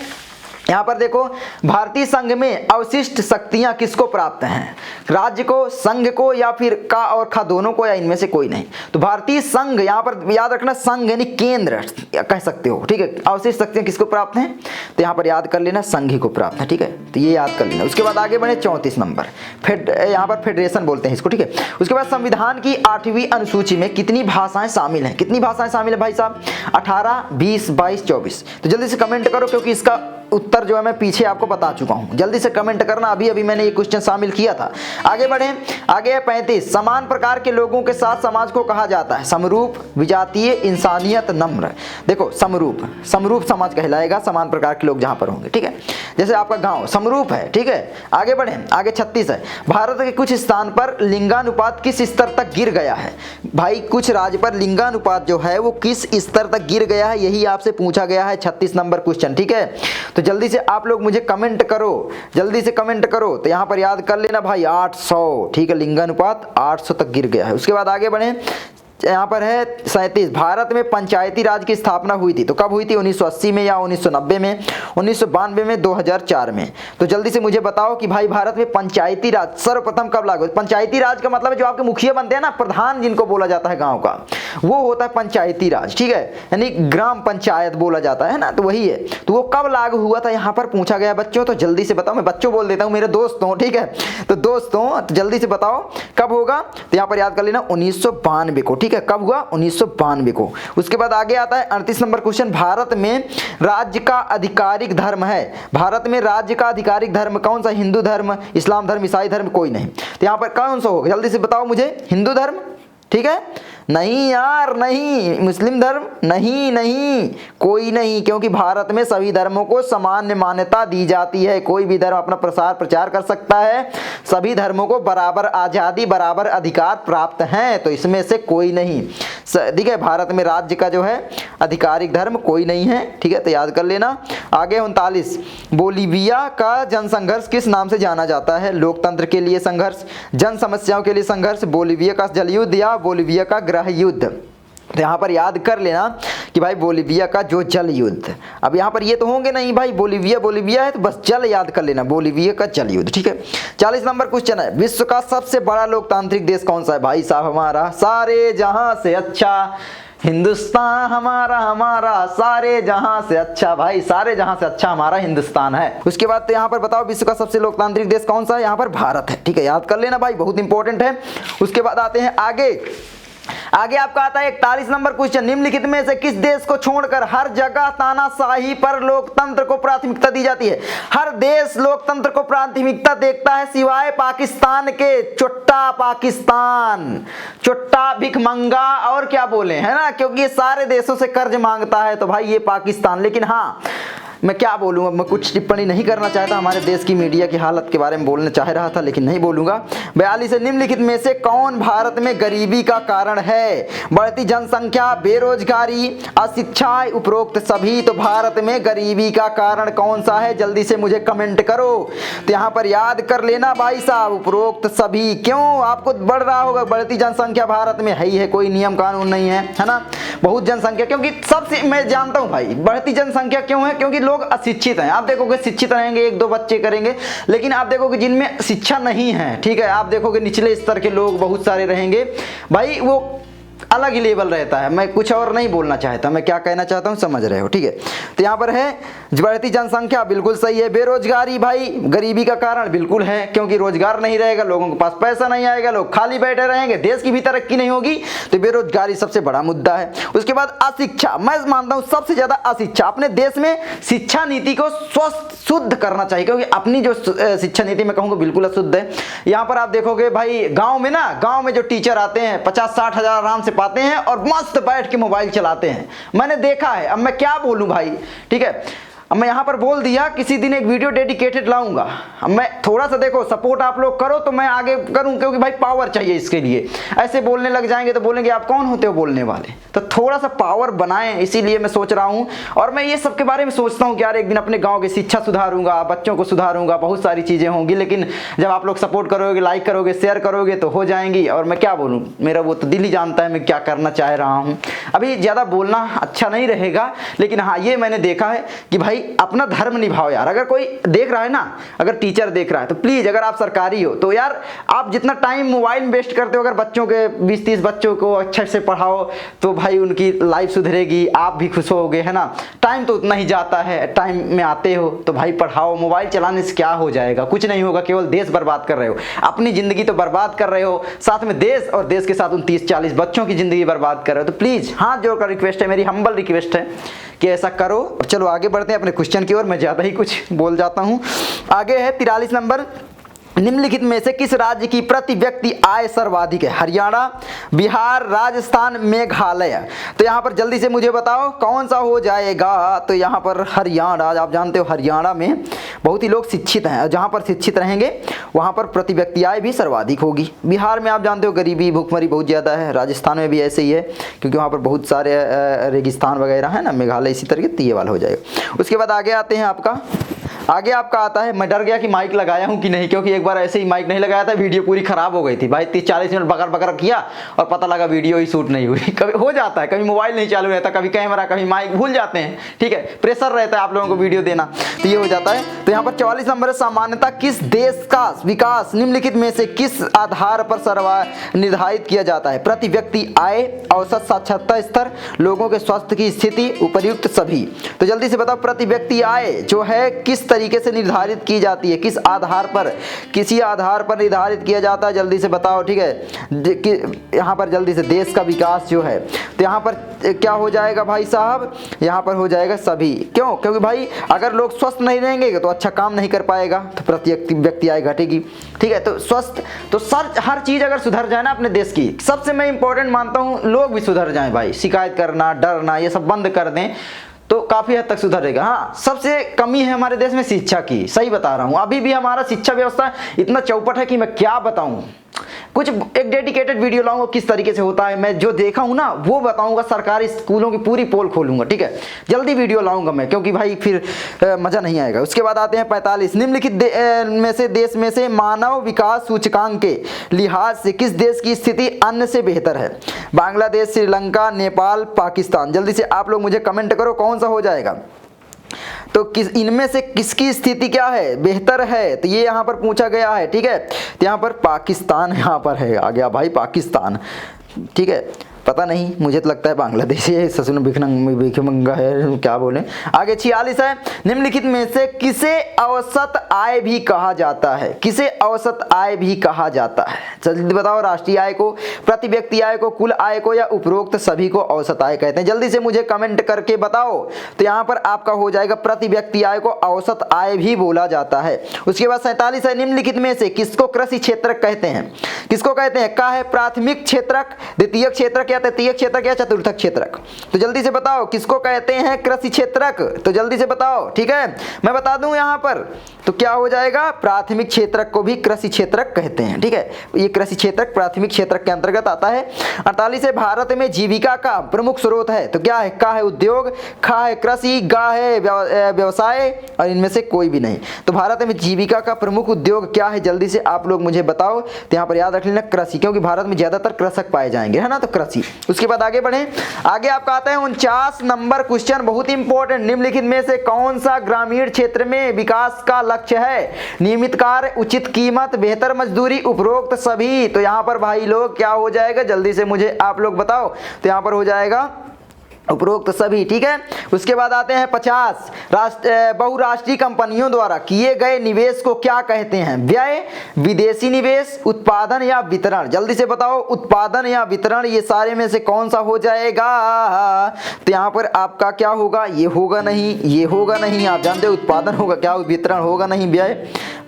यहाँ पर देखो, भारतीय संघ में अवशिष्ट शक्तियां किसको प्राप्त हैं, राज्य को, संघ को या फिर का और खा दोनों को, या इनमें से कोई नहीं। तो भारतीय संघ, यहाँ पर याद रखना संघ यानी केंद्र कह सकते हो, ठीक है। अवशिष्ट शक्तियां किसको प्राप्त हैं, तो यहाँ पर याद कर लेना संघ को प्राप्त है, ठीक है, तो ये याद कर लेना। उसके बाद आगे बढ़े 34 नंबर, यहाँ पर फेडरेशन बोलते हैं इसको, ठीक है। उसके बाद संविधान की 8वीं अनुसूची में कितनी भाषाएं शामिल हैं, कितनी भाषाएं शामिल है भाई साहब, 18, 20, 22, 24। तो जल्दी से कमेंट करो क्योंकि इसका उत्तर जो है मैं पीछे आपको बता चुका हूं, जल्दी से कमेंट करना, अभी मैंने ये क्वेश्चन शामिल किया था। आगे बढ़े, आगे है 35, समान प्रकार के लोगों के साथ समाज को कहा जाता है, समरूप, विजातीय, इंसानियत, नम्र। देखो समरूप समाज कहलाएगा समान प्रकार के लोग जहां पर होंगे, ठीक है, जैसे आपका गांव समरूप है, ठीक है। आगे बढ़े, आगे 36 है, भारत के कुछ स्थान पर लिंगानुपात किस स्तर तक गिर गया है। भाई कुछ राज्य पर लिंगानुपात जो है वो किस स्तर तक गिर गया है, यही आपसे पूछा गया है 36 नंबर क्वेश्चन, ठीक है। तो जल्दी से आप लोग मुझे कमेंट करो, जल्दी से कमेंट करो। तो यहाँ पर याद कर लेना भाई 800, ठीक है, लिंगानुपात 800 तक गिर गया है। उसके बाद आगे बढ़े यहाँ पर है 37, भारत में पंचायती राज की स्थापना हुई थी, तो कब हुई थी? 1980 में या 1990 में, 1992 में, 2004 में? तो जल्दी से मुझे बताओ कि भाई भारत में पंचायती राज सर्वप्रथम कब लागू? पंचायती राज का मतलब है जो आपके मुखिया बनते हैं ना, प्रधान जिनको बोला जाता है गाँव का, वो होता है पंचायती राज, ठीक है, यानी ग्राम पंचायत बोला जाता है ना, तो वही है। तो वो कब लागू हुआ था यहाँ पर पूछा गया बच्चों, तो जल्दी से बताओ। मैं बच्चों बोल देता हूँ, मेरे दोस्तों, ठीक है, तो दोस्तों तो जल्दी से बताओ कब होगा। तो यहाँ पर याद कर लेना 1992 को, ठीक है, कब हुआ? 1992 को। उसके बाद आगे आता है 38 नंबर क्वेश्चन, भारत में राज्य का आधिकारिक धर्म है, भारत में राज्य का आधिकारिक धर्म कौन सा? हिंदू धर्म, इस्लाम धर्म, ईसाई धर्म, कोई नहीं। तो यहाँ पर कौन सा होगा? जल्दी से बताओ मुझे। हिंदू धर्म, ठीक है, नहीं यार नहीं। मुस्लिम धर्म, नहीं नहीं, कोई नहीं, क्योंकि भारत में सभी धर्मों को सामान्य मान्यता दी जाती है, कोई भी धर्म अपना प्रसार प्रचार कर सकता है, सभी धर्मों को बराबर आज़ादी बराबर अधिकार प्राप्त हैं, तो इसमें से कोई नहीं, ठीक है। भारत में राज्य का जो है आधिकारिक धर्म कोई नहीं है, ठीक है, तो याद कर लेना। आगे 39, बोलीविया का जनसंघर्ष किस नाम से जाना जाता है? लोकतंत्र के लिए संघर्ष, जन समस्याओं के लिए संघर्ष, बोलीविया का जल युद्ध या बोलीविया का गृह युद्ध? तो यहाँ पर याद कर लेना कि भाई बोलीविया का जो जल युद्ध, अब यहाँ पर ये तो होंगे नहीं भाई, बोलीविया है तो बस जल याद कर लेना, बोलीविया का जल युद्ध, ठीक है। 40 नंबर क्वेश्चन है, विश्व का सबसे बड़ा लोकतांत्रिक देश कौन सा है? भाई साहब हमारा सारे जहां से अच्छा हिंदुस्तान, हमारा हमारा सारे जहां से अच्छा, भाई सारे जहां से अच्छा हमारा हिंदुस्तान है। उसके बाद तो यहाँ पर बताओ विश्व का सबसे लोकतांत्रिक देश कौन सा है? यहाँ पर भारत है, ठीक है, याद कर लेना भाई, बहुत इंपॉर्टेंट है। उसके बाद आते हैं आगे आपका आता है 41 नंबर क्वेश्चन, निम्नलिखित में से किस देश को छोड़कर हर जगह तानाशाही पर लोकतंत्र को प्राथमिकता दी जाती है? हर देश लोकतंत्र को प्राथमिकता देखता है सिवाय पाकिस्तान के। चुट्टा पाकिस्तान, चुट्टा भिखमंगा, और क्या बोले, है ना, क्योंकि ये सारे देशों से कर्ज मांगता है, तो भाई ये पाकिस्तान। लेकिन हाँ, मैं क्या बोलूँ, अब मैं कुछ टिप्पणी नहीं करना चाहता, हमारे देश की मीडिया की हालत के बारे में बोलना चाह रहा था लेकिन नहीं बोलूँगा। 42 से निम्नलिखित में से कौन भारत में गरीबी का कारण है? बढ़ती जनसंख्या, बेरोजगारी, अशिक्षा, उपरोक्त सभी। तो भारत में गरीबी का कारण कौन सा है? जल्दी से मुझे कमेंट करो। तो यहाँ पर याद कर लेना भाई साहब, उपरोक्त सभी। क्यों? आपको बढ़ रहा होगा, बढ़ती जनसंख्या भारत में है ही है, कोई नियम कानून नहीं है ना, बहुत जनसंख्या, क्योंकि सबसे मैं जानता हूँ भाई बढ़ती जनसंख्या क्यों है, क्योंकि लोग अशिक्षित हैं। आप देखोगे शिक्षित रहेंगे, एक दो बच्चे करेंगे, लेकिन आप देखोगे जिनमें शिक्षा नहीं है, ठीक है, आप देखोगे निचले स्तर के लोग बहुत सारे रहेंगे भाई, वो अलग ही लेवल रहता है। मैं कुछ और नहीं बोलना चाहता, मैं क्या कहना चाहता हूँ समझ रहे हो, ठीक है। तो यहाँ पर है बढ़ती जनसंख्या, बिल्कुल सही है। बेरोजगारी भाई गरीबी का कारण बिल्कुल है, क्योंकि रोजगार नहीं रहेगा, लोगों के पास पैसा नहीं आएगा, लोग खाली बैठे रहेंगे, देश की भी तरक्की नहीं होगी, तो बेरोजगारी सबसे बड़ा मुद्दा है। उसके बाद अशिक्षा, मैं मानता हूँ सबसे ज्यादा अशिक्षा। अपने देश में शिक्षा नीति को स्वस्थ शुद्ध करना चाहिए, क्योंकि अपनी जो शिक्षा नीति मैं कहूँगा बिल्कुल अशुद्ध है। यहाँ पर आप देखोगे भाई गाँव में ना, गाँव में जो टीचर आते हैं 50-60 हजार आराम से पाते हैं और मस्त बैठ के मोबाइल चलाते हैं, मैंने देखा है। अब मैं क्या बोलूं भाई, ठीक है, अब मैं यहाँ पर बोल दिया, किसी दिन एक वीडियो डेडिकेटेड लाऊंगा। अब मैं थोड़ा सा देखो सपोर्ट आप लोग करो तो मैं आगे करूँ, क्योंकि भाई पावर चाहिए इसके लिए। ऐसे बोलने लग जाएंगे तो बोलेंगे आप कौन होते हो बोलने वाले, तो थोड़ा सा पावर बनाएं, इसीलिए मैं सोच रहा हूँ। और मैं ये सब के बारे में सोचता हूँ कि यार एक दिन अपने गाँव की शिक्षा सुधारूंगा, बच्चों को सुधारूंगा, बहुत सारी चीज़ें होंगी, लेकिन जब आप लोग सपोर्ट करोगे, लाइक करोगे, शेयर करोगे तो हो जाएंगी। और मैं क्या बोलूँ, मेरा वो तो दिल ही जानता है मैं क्या करना चाह रहा हूँ। अभी ज़्यादा बोलना अच्छा नहीं रहेगा, लेकिन हाँ ये मैंने देखा है कि भाई अपना धर्म निभाओ यार। अगर कोई देख रहा है ना, अगर टीचर देख रहा है तो प्लीज़, अगर आप सरकारी हो तो यार आप जितना टाइम मोबाइल में वेस्ट करते हो, अगर बच्चों के 20-30 बच्चों को अच्छे से पढ़ाओ तो भाई उनकी लाइफ सुधरेगी, आप भी खुश होगे, है ना। टाइम तो उतना ही जाता है, टाइम में आते हो तो भाई पढ़ाओ। मोबाइल चलाने से क्या हो जाएगा, कुछ नहीं होगा, केवल देश बर्बाद कर रहे हो, अपनी ज़िंदगी तो बर्बाद कर रहे हो, साथ में देश, और देश के साथ उन 30-40 बच्चों की ज़िंदगी बर्बाद कर रहे हो। तो प्लीज़ हाथ जोड़कर रिक्वेस्ट है, मेरी हम्बल रिक्वेस्ट है कि ऐसा करो। चलो आगे बढ़ते हैं अपने क्वेश्चन की ओर, मैं ज़्यादा ही कुछ बोल जाता हूँ। आगे है 43 नंबर, निम्नलिखित में से किस राज्य की प्रति व्यक्ति आय सर्वाधिक है? हरियाणा, बिहार, राजस्थान, मेघालय। तो यहाँ पर जल्दी से मुझे बताओ कौन सा हो जाएगा। तो यहाँ पर हरियाणा, आप जानते हो हरियाणा में बहुत ही लोग शिक्षित हैं, जहाँ पर शिक्षित रहेंगे वहाँ पर प्रति व्यक्ति आय भी सर्वाधिक होगी। बिहार में आप जानते हो गरीबी भूखमरी बहुत ज़्यादा है, राजस्थान में भी ऐसे ही है क्योंकि वहाँ पर बहुत सारे रेगिस्तान वगैरह है ना, मेघालय इसी तरीके से ये वाला हो जाएगा। उसके बाद आगे आते हैं आपका आगे आपका आता है, मैं डर गया कि माइक लगाया हूं कि नहीं, क्योंकि एक बार ऐसे ही माइक नहीं लगाया था, वीडियो पूरी खराब हो गई थी भाई। 30-40 मिनट बकर बकर किया और पता लगा वीडियो ही शूट नहीं हुई। कभी हो जाता है, कभी मोबाइल नहीं चालू रहता, कभी कैमरा, कभी माइक, भूल जाते हैं, ठीक है, प्रेशर रहता है आप लोगों को वीडियो देना, तो ये हो जाता है। तो यहाँ पर 44 नंबर है, सामान्यतः किस देश का विकास निम्नलिखित में से किस आधार पर निर्धारित किया जाता है? प्रति व्यक्ति आय, औसत साक्षरता स्तर, लोगों के स्वास्थ्य की स्थिति, उपर्युक्त सभी। तो जल्दी से बताओ, प्रति व्यक्ति आय जो है किस तरीके से निर्धारित की जाती है, किस आधार पर, किसी आधार पर निर्धारित किया जाता है, जल्दी से बताओ, ठीक है। यहाँ पर जल्दी से देश का विकास जो है, तो यहाँ पर क्या हो जाएगा भाई साहब, यहाँ पर हो जाएगा सभी। क्यों? क्योंकि भाई अगर लोग स्वस्थ नहीं रहेंगे तो अच्छा काम नहीं कर पाएगा, तो प्रति व्यक्ति आय घटेगी, ठीक है। तो स्वस्थ, तो हर चीज अगर सुधर जाए ना अपने देश की, सबसे मैं इंपॉर्टेंट मानता हूं लोग भी सुधर जाएं भाई, शिकायत करना, डरना, ये सब बंद कर दें तो काफी हद तक सुधरेगा। हाँ, सबसे कमी है हमारे देश में शिक्षा की, सही बता रहा हूं। अभी भी हमारा शिक्षा व्यवस्था इतना चौपट है कि मैं क्या बताऊं। कुछ एक डेडिकेटेड वीडियो लाऊंगा किस तरीके से होता है, मैं जो देखा हूं ना वो बताऊंगा, सरकारी स्कूलों की पूरी पोल खोलूंगा, ठीक है, जल्दी वीडियो लाऊंगा मैं, क्योंकि भाई फिर मजा नहीं आएगा। उसके बाद आते हैं 45, निम्नलिखित में से देश में से मानव विकास सूचकांक के लिहाज से किस देश की स्थिति अन्य से बेहतर है? बांग्लादेश, श्रीलंका, नेपाल, पाकिस्तान। जल्दी से आप लोग मुझे कमेंट करो कौन सा हो जाएगा। तो किस इनमें से किसकी स्थिति क्या है, बेहतर है? तो ये यहाँ पर पूछा गया है, ठीक है। तो यहाँ पर पाकिस्तान यहाँ पर है, आ गया भाई पाकिस्तान, ठीक है। पता नहीं, मुझे तो लगता है बांग्लादेश है, ससुर भिखमंगा है, क्या बोले। आगे 46 है, निम्नलिखित में से किसे औसत आय भी कहा जाता है? किसे औसत आय भी कहा जाता है? जल्दी बताओ, राष्ट्रीय आय को, प्रति व्यक्ति आय को, कुल आय को, या उपरोक्त सभी को औसत आय कहते हैं? जल्दी से मुझे कमेंट करके बताओ। तो यहाँ पर आपका हो जाएगा प्रति व्यक्ति आय को औसत आय भी बोला जाता है। उसके बाद 47 है, निम्नलिखित में से किसको कृषि क्षेत्रक कहते हैं? किसको कहते हैं? का है प्राथमिक क्षेत्रक, द्वितीय क्षेत्रक, तृतीय क्षेत्रक, या चतुर्थक क्षेत्रक? तो जल्दी से बताओ किसको कहते हैं कृषि क्षेत्रक? तो जल्दी से बताओ, ठीक है, मैं बता दूं यहां पर। तो क्या हो जाएगा, प्राथमिक क्षेत्रक को भी कृषि क्षेत्रक कहते हैं, ठीक है। ये कृषि क्षेत्रक प्राथमिक क्षेत्रक के अंतर्गत आता है। 48 है, भारत में जीविका का प्रमुख स्रोत है, तो क्या है? का है उद्योग, खा है कृषि, गा है व्यवसाय, और इनमें से कोई भी नहीं। तो भारत में जीविका का प्रमुख उद्योग क्या है? जल्दी से आप लोग मुझे बताओ। तो यहाँ पर याद रख लेना कृषि, क्योंकि भारत में ज्यादातर कृषक पाए जाएंगे, है ना, तो कृषि। उसके बाद आगे बढ़े, आगे आपका आता है 49 नंबर क्वेश्चन, बहुत इंपॉर्टेंट। निम्नलिखित में से कौन सा ग्रामीण क्षेत्र में विकास का लक्ष्य है? नियमित कार्य, उचित कीमत, बेहतर मजदूरी, उपरोक्त सभी। तो यहाँ पर भाई लोग क्या हो जाएगा, जल्दी से मुझे आप लोग बताओ। तो यहाँ पर हो जाएगा उपरोक्त सभी, ठीक है। उसके बाद आते हैं 50, बहुराष्ट्रीय कंपनियों द्वारा किए गए निवेश को क्या कहते हैं? व्यय, विदेशी निवेश, उत्पादन या वितरण? जल्दी से बताओ, उत्पादन या वितरण, ये सारे में से कौन सा हो जाएगा? तो यहाँ पर आपका क्या होगा, ये होगा नहीं, ये होगा नहीं, आप जानते हो उत्पादन होगा, क्या वितरण होगा नहीं,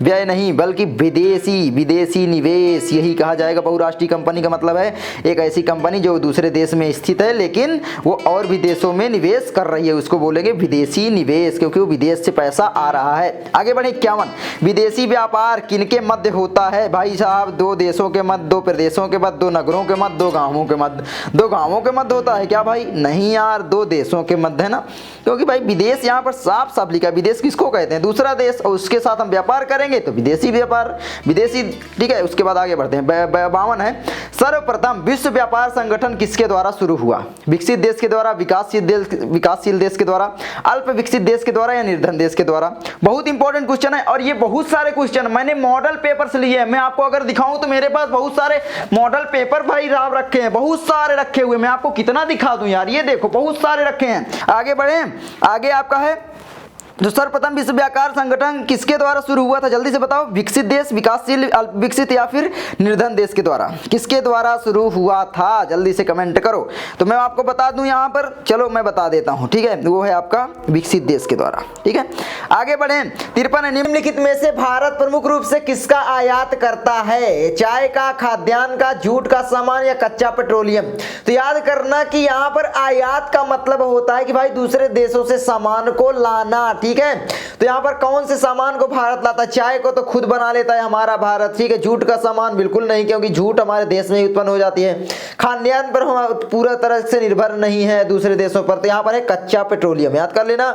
व्यय नहीं, बल्कि विदेशी निवेश, यही कहा जाएगा। बहुराष्ट्रीय कंपनी का मतलब है एक ऐसी कंपनी जो दूसरे देश में स्थित है लेकिन वो और विदेशों में निवेश कर रही है, उसको बोलेंगे विदेशी निवेश, क्योंकि वो विदेश से पैसा आ रहा है। आगे बढ़े 51, विदेशी व्यापार किनके मध्य होता है? भाई साहब, दो देशों के मध्य, दो प्रदेशों के मध्य, दो नगरों के मध्य, दो गांवों के मध्य। दो गांवों के मध्य होता है क्या भाई? नहीं यार, दो देशों के मध्य है ना, क्योंकि भाई विदेश यहाँ पर साफ साफ लिखा है। विदेश किसको कहते हैं? दूसरा देश, और उसके साथ हम व्यापार करेंगे तो विदेशी व्यापार, विदेशी, ठीक है। उसके बाद आगे बढ़ते हैं 52 है, सर्वप्रथम विश्व व्यापार संगठन किसके द्वारा शुरू हुआ? विकसित देश के द्वारा, विकासशील देश के द्वारा, अल्प विकसित देश के द्वारा, या निर्धन देश के द्वारा? बहुत इंपॉर्टेंट क्वेश्चन है, और ये बहुत सारे क्वेश्चन मैंने मॉडल पेपर से लिए हैं। मैं आपको अगर दिखाऊं तो मेरे पास बहुत सारे मॉडल पेपर भाई राव रखे हैं, बहुत सारे रखे हुए, मैं आपको कितना दिखा दूं यार, ये देखो बहुत सारे रखे हैं। आगे बढ़े, आगे आपका है जो सर्वप्रथम विश्व व्यापार संगठन किसके द्वारा शुरू हुआ था? जल्दी से बताओ, विकसित देश, विकासशील, विकसित, या फिर निर्धन देश के द्वारा? किसके द्वारा शुरू हुआ था? जल्दी से कमेंट करो। तो मैं आपको बता दूं यहाँ पर, चलो मैं बता देता हूँ, ठीक है, वो है आपका विकसित देश के द्वारा, ठीक है। आगे बढ़े 53, निम्नलिखित में से भारत प्रमुख रूप से किसका आयात करता है? चाय का, खाद्यान्न का, जूट का सामान, या कच्चा पेट्रोलियम? तो याद करना कि यहाँ पर आयात का मतलब होता है कि भाई दूसरे देशों से सामान को लाना, ठीक है। तो यहाँ पर कौन से सामान को भारत लाता है? चाय को तो खुद बना लेता है हमारा भारत, ठीक है। जूट का सामान बिल्कुल नहीं, क्योंकि जूट हमारे देश में ही उत्पन्न हो जाती है। खाद्यान्न पर हम पूरा तरह से निर्भर नहीं है दूसरे देशों पर। तो यहाँ पर है कच्चा पेट्रोलियम, याद कर लेना।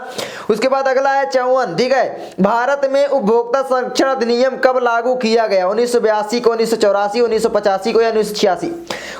उसके बाद अगला है 54, ठीक है। भारत में उपभोक्ता संरक्षण अधिनियम कब लागू किया गया? 1982 को, 1984, 1985 को या 1986?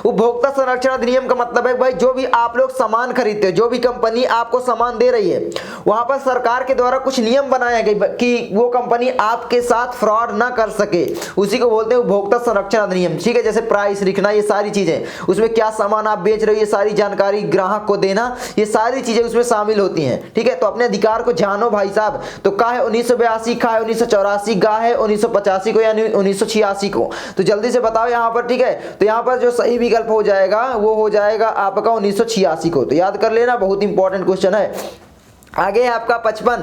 उपभोक्ता संरक्षण अधिनियम का मतलब है भाई जो भी आप लोग सामान खरीदते हो, जो भी कंपनी आपको सामान दे रही है, वहां पर सरकार के द्वारा कुछ नियम बनाए गए कि वो कंपनी आपके साथ फ्रॉड ना कर सके, उसी को बोलते हैं उपभोक्ता संरक्षण अधिनियम, ठीक है। जैसे प्राइस लिखना, ये सारी चीजें, उसमें क्या सामान आप बेच रहे हो ये सारी जानकारी ग्राहक को देना, ये सारी चीजें उसमें शामिल होती हैं, ठीक है। तो अपने अधिकार को जानो भाई साहब। तो का है 1982, का है 1984, गा है 1985 को या 1986 को? तो जल्दी से बताओ यहाँ पर, ठीक है। तो यहाँ पर जो सही विकल्प हो जाएगा वो हो जाएगा आपका 1986 को। तो याद कर लेना, बहुत इंपॉर्टेंट क्वेश्चन है। आगे है आपका 55,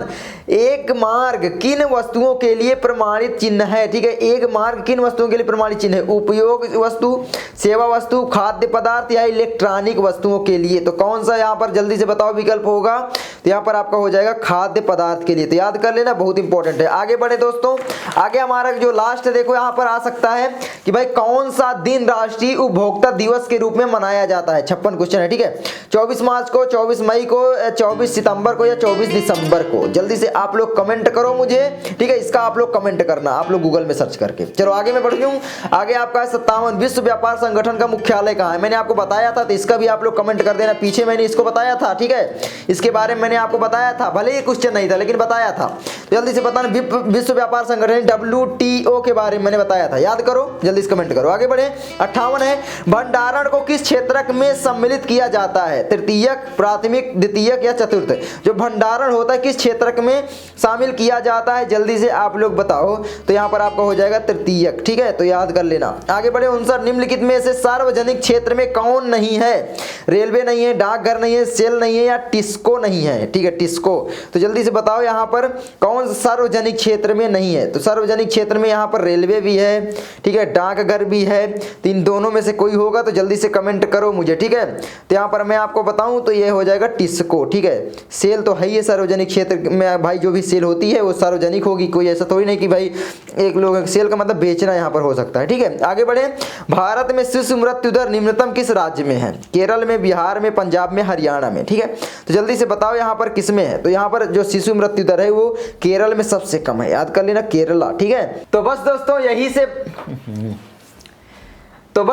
एक मार्ग किन वस्तुओं के लिए प्रमाणित चिन्ह है? ठीक है, एक मार्ग किन वस्तुओं के लिए प्रमाणित चिन्ह है? उपयोग वस्तु, सेवा वस्तु, खाद्य पदार्थ या इलेक्ट्रॉनिक वस्तुओं के लिए? तो कौन सा यहाँ पर जल्दी से बताओ विकल्प होगा? तो यहाँ पर आपका हो जाएगा खाद्य पदार्थ के लिए। तो याद कर लेना, बहुत इंपॉर्टेंट है। आगे बढ़े दोस्तों, आगे हमारा जो लास्ट है देखो यहाँ पर आ सकता है कि भाई कौन सा दिन राष्ट्रीय उपभोक्ता दिवस के रूप में मनाया जाता है? 56 क्वेश्चन है, ठीक है। 24 मार्च को, 24 मई को, 24 सितंबर को या 24 दिसंबर को? जल्दी से आप लोग कमेंट करो मुझे, ठीक है। इसका आप लोग कमेंट करना, आप लोग गूगल में सर्च करके। चलो आगे मैं बढ़ती हूँ। आगे आपका 57, विश्व व्यापार संगठन का मुख्यालय कहाँ है? मैंने आपको बताया था, तो इसका भी आप लोग कमेंट कर देना। पीछे मैंने इसको बताया था, ठीक है, इसके बारे में मैंने आपको बताया था, भले ही क्वेश्चन नहीं था लेकिन बताया था। तो जल्दी से बताना, विश्व व्यापार संगठन WTO के बारे में मैंने बताया था, याद करो, जल्दी से कमेंट करो। आगे बढ़े, 58 है, भंडारण को किस क्षेत्र में सम्मिलित किया जाता है? तृतीयक, प्राथमिक, द्वितीयक या चतुर्थ? जो भंडारण होता है किस क्षेत्र में शामिल किया जाता है? जल्दी से आप लोग बताओ। तो यहाँ पर आपका हो जाएगा तृतीयक, ठीक है। तो याद कर लेना। आगे बढ़े, 59, निम्नलिखित में से सार्वजनिक क्षेत्र में कौन नहीं है? रेलवे नहीं है, डाकघर नहीं है, सेल नहीं है या टिस्को नहीं है? ठीक है, टिस्को। तो जल्दी से बताओ यहाँ पर कौन सार्वजनिक क्षेत्र में नहीं है? तो सार्वजनिक क्षेत्र में यहाँ पर रेलवे भी है, ठीक है, डाकघर भी है। तो इन दोनों में से कोई होगा तो जल्दी से कमेंट करो मुझे, ठीक है। तो यहाँ पर मैं आपको बताऊं तो ये हो जाएगा टिस्को, ठीक है। सेल तो है ही सार्वजनिक क्षेत्र में भाई, जो भी सेल होती है वो सार्वजनिक होगी, कोई ऐसा थोड़ी नहीं कि भाई एक लोग, सेल का मतलब बेचना यहाँ पर हो सकता है, ठीक है। आगे बढ़े, भारत में शिशु मृत्यु दर निम्नतम किस राज्य में है? केरल में, बिहार में, पंजाब में, हरियाणा में? ठीक है, तो जल्दी से बताओ यहाँ पर किस में है? तो यहाँ पर जो शिशु मृत्यु दर है वो केरल में सबसे कम है, याद कर लेना, केरला, ठीक है। तो बस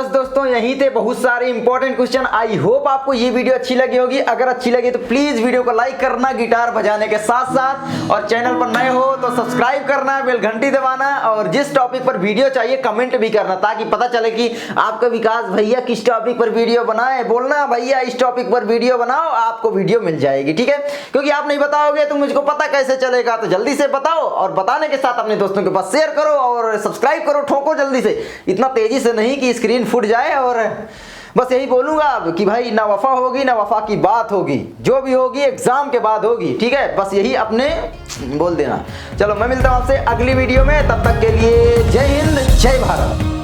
दोस्तों यही थे बहुत सारे इंपॉर्टेंट क्वेश्चन। आई होप आपको ये वीडियो अच्छी लगी होगी। अगर अच्छी लगी तो प्लीज वीडियो को लाइक करना गिटार बजाने के साथ साथ, और चैनल पर नए हो तो सब्सक्राइब करना, बेल घंटी दबाना, और जिस टॉपिक पर वीडियो चाहिए कमेंट भी करना, ताकि पता चले कि आपका विकास भैया किस टॉपिक पर वीडियो बनाए। बोलना भैया इस टॉपिक पर वीडियो बनाओ, आपको वीडियो मिल जाएगी, ठीक है। क्योंकि आप नहीं बताओगे तो मुझको पता कैसे चलेगा। तो जल्दी से बताओ, और बताने के साथ अपने दोस्तों के पास शेयर करो और सब्सक्राइब करो, ठोको जल्दी से, इतना तेजी से नहीं कि स्क्रीन फूट जाए। और बस यही बोलूंगा अब कि भाई ना वफा होगी ना वफा की बात होगी, जो भी होगी एग्जाम के बाद होगी, ठीक है। बस यही अपने बोल देना। चलो मैं मिलता हूं आपसे अगली वीडियो में, तब तक के लिए जय हिंद, जय भारत।